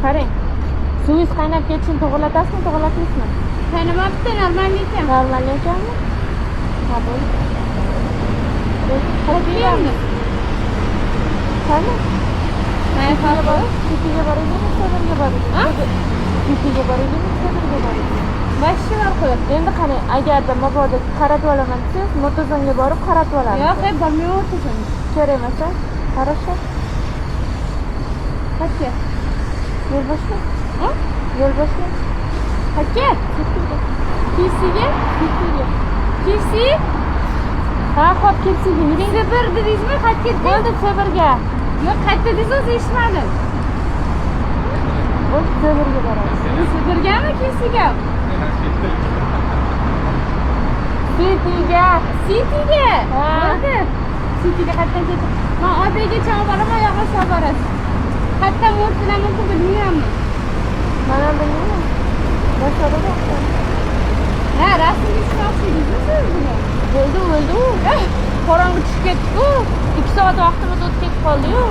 Qarang. Suvingiz qaynab ketishini to'g'rilatasizmi, to'g'rilatmaysizmi? Qaynamabdi, normal ekan. Normal ekanmi? Ha, bo'ldi. Qolganmi? Qani? Mana farqi. Ketiga boringizmi, safarga boringizmi? Ha? Ketiga boringizmi, safarga boringizmi? Boshqa farqi. Endi qarang, agarda mabodo qaratib olaman desangiz, Murtazonga borib qaratib olamiz. Yo'q, bormayman o'tirsin. Kerak emas-a? Хорошо. Qachga? Yo'l boshqa? Ha? Yo'l boshqa? Qachga? Kesiga? Kesi? Ha, xo'p, ketsin. Yuring. Sibir dedingizmi? Qayerga ketdingiz? Bo'ldi, Sibirga. Yo'q, qayerda dedingiz, o'zi eshitmadim. Bo'ldi, Sibirga boramiz. Sibirgami, Kesiga? Sitiga. Sitiga? Ha. Bo'ldi. Sitiga qayerdan ketdi? Men Oybekgacha olib boraman, yo'qsa olib borasiz. Qayerdan o'rtadan bilmayman. Mana bilmayman. Boshqa yo'q. Ha, rasmga chiqmoqchi edingiz siz buni? Bo'ldi. Qorong'i tushib ketdi-ku. 2 soat vaqtimiz o'tib ketib qoldi-yu.